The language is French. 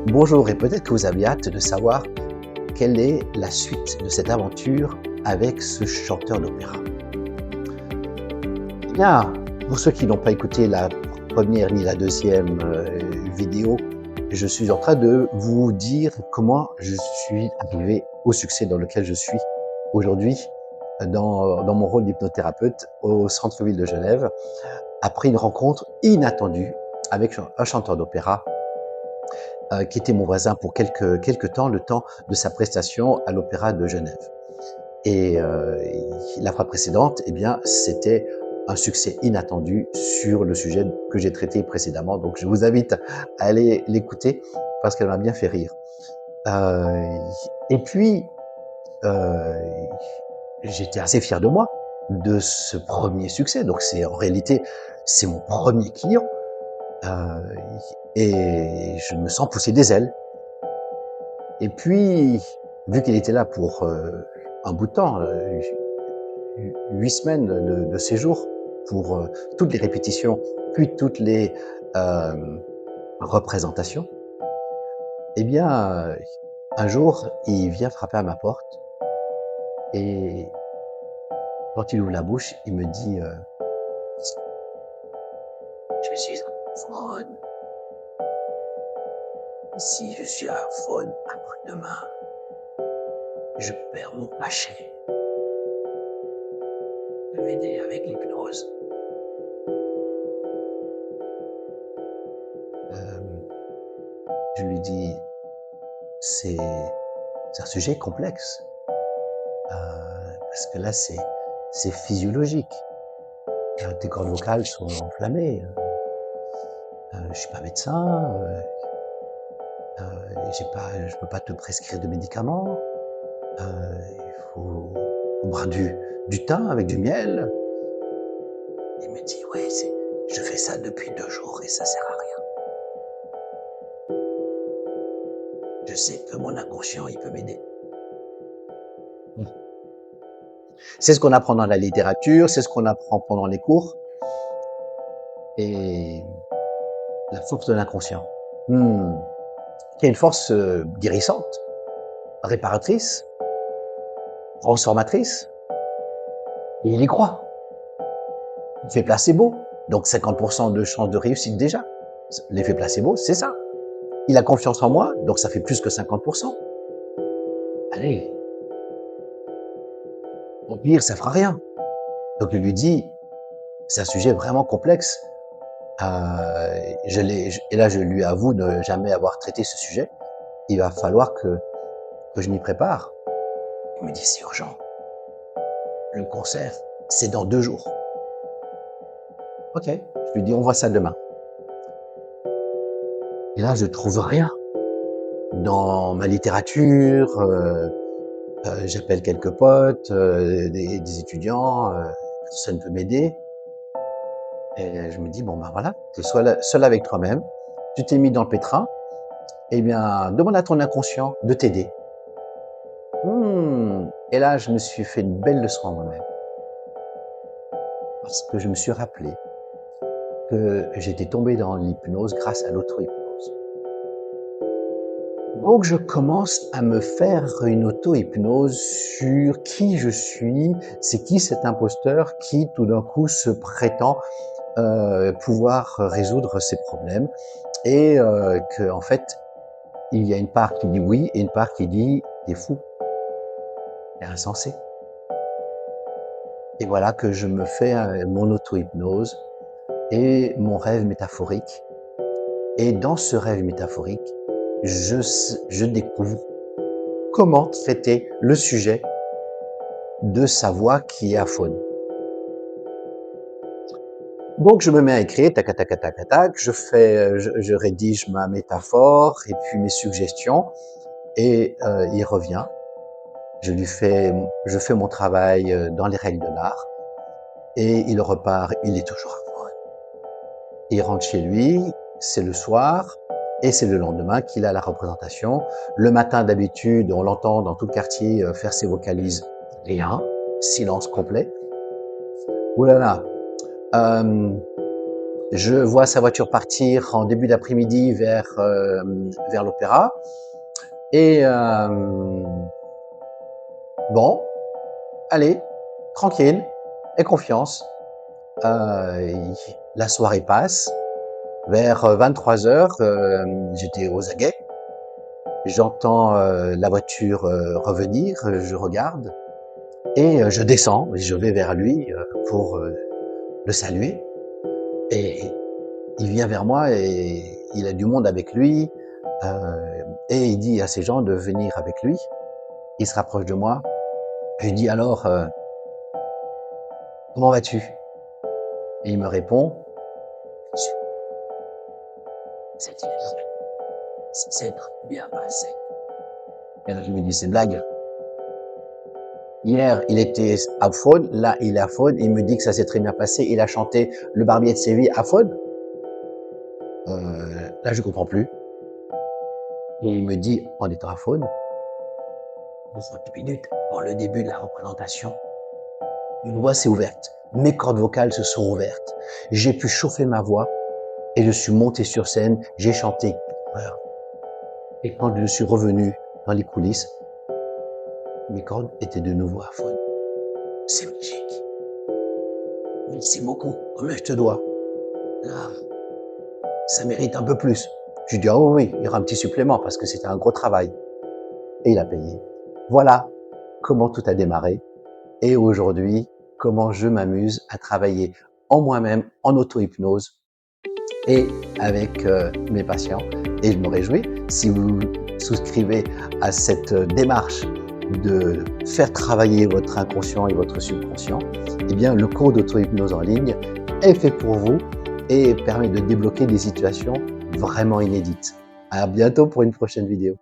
Bonjour, et peut-être que vous avez hâte de savoir quelle est la suite de cette aventure avec ce chanteur d'opéra. Eh bien, pour ceux qui n'ont pas écouté la première ni la deuxième vidéo, je suis en train de vous dire comment je suis arrivé au succès dans lequel je suis aujourd'hui dans mon rôle d'hypnothérapeute au centre-ville de Genève, après une rencontre inattendue avec un chanteur d'opéra qui était mon voisin pour quelques temps, le temps de sa prestation à l'Opéra de Genève. Et la fois précédente, eh bien, c'était un succès inattendu sur le sujet que j'ai traité précédemment. Donc, je vous invite à aller l'écouter parce qu'elle m'a bien fait rire. Et puis, euh, j'étais assez fier de moi, de ce premier succès. Donc, en réalité, c'est mon premier client. Et je me sens pousser des ailes. Et puis, vu qu'il était là pour un bout de temps, 8 semaines de séjour pour toutes les répétitions, puis toutes les représentations, eh bien, un jour, il vient frapper à ma porte et quand il ouvre la bouche, il me dit je suis un faune. Si je suis un faune après-demain, je perds mon cachet. De m'aider avec l'hypnose. Je lui dis, c'est un sujet complexe, parce que là, c'est physiologique. Tes cordes vocales sont enflammées. Je suis pas médecin. Je peux pas te prescrire de médicaments. Il faut boire du thym avec du miel. Il me dit, ouais, je fais ça depuis 2 jours et ça sert à rien. Je sais que mon inconscient, il peut m'aider. C'est ce qu'on apprend dans la littérature, c'est ce qu'on apprend pendant les cours. Et la force de l'inconscient, qui est une force guérissante, réparatrice, transformatrice. Et il y croit. Il fait placebo, donc 50% de chance de réussite déjà. L'effet placebo, c'est ça. Il a confiance en moi, donc ça fait plus que 50%. Allez, au pire, ça fera rien. Donc je lui dis, c'est un sujet vraiment complexe. Et là, je lui avoue ne jamais avoir traité ce sujet. Il va falloir que je m'y prépare. Il me dit, c'est urgent. Le concert, c'est dans 2 jours. Ok, je lui dis, on voit ça demain. Et là, je trouve rien dans ma littérature. J'appelle quelques potes, des étudiants, personne ne peut m'aider. Et je me dis, bon ben voilà, tu es seul avec toi-même, tu t'es mis dans le pétrin, eh bien, demande à ton inconscient de t'aider. Et là, je me suis fait une belle leçon à moi-même. Parce que je me suis rappelé que j'étais tombé dans l'hypnose grâce à l'auto-hypnose. Donc je commence à me faire une auto-hypnose sur qui je suis, c'est qui cet imposteur qui tout d'un coup se prétend pouvoir résoudre ses problèmes et que en fait il y a une part qui dit oui et une part qui dit t'es fou, t'es insensé. Et voilà que je me fais mon auto-hypnose et mon rêve métaphorique. Et dans ce rêve métaphorique, je découvre comment traiter le sujet de sa voix qui est aphone. Donc je me mets à écrire, tac, tac, tac, tac, tac, je rédige ma métaphore et puis mes suggestions et il revient. Je fais mon travail dans les règles de l'art et il repart, il est toujours aphone. Il rentre chez lui, c'est le soir et c'est le lendemain qu'il a la représentation. Le matin d'habitude, on l'entend dans tout le quartier faire ses vocalises, rien, silence complet. Ouh là là. Je vois sa voiture partir en début d'après-midi vers l'opéra. Et bon, allez, tranquille, aie confiance. La soirée passe. Vers 23h, j'étais aux aguets. J'entends la voiture revenir, je regarde et je descends et je vais vers lui pour le saluer. Et il vient vers moi et il a du monde avec lui et il dit à ces gens de venir avec lui. Il se rapproche de moi. Je lui dis alors, comment vas-tu? Et il me répond, c'est bien passé. Et là je lui dis, c'est une blague. Hier, il était à Faune, là, il est à Faune, il me dit que ça s'est très bien passé, il a chanté Le Barbier de Séville à Faune. Là, je comprends plus. Et il me dit, en étant à Faune, 30 minutes avant le début de la représentation, une voix s'est ouverte. Mes cordes vocales se sont ouvertes. J'ai pu chauffer ma voix et je suis monté sur scène, j'ai chanté 4 heures. Et quand je suis revenu dans les coulisses, mes cordes étaient de nouveau à Faune. C'est magique. Merci beaucoup. Combien je te dois? Là, ça mérite un peu plus. Je lui dis, oh oui, il y aura un petit supplément parce que c'était un gros travail. Et il a payé. Voilà comment tout a démarré. Et aujourd'hui, comment je m'amuse à travailler en moi-même, en auto-hypnose et avec mes patients. Et je me réjouis, si vous souscrivez à cette démarche de faire travailler votre inconscient et votre subconscient, eh bien, le cours d'auto-hypnose en ligne est fait pour vous et permet de débloquer des situations vraiment inédites. À bientôt pour une prochaine vidéo.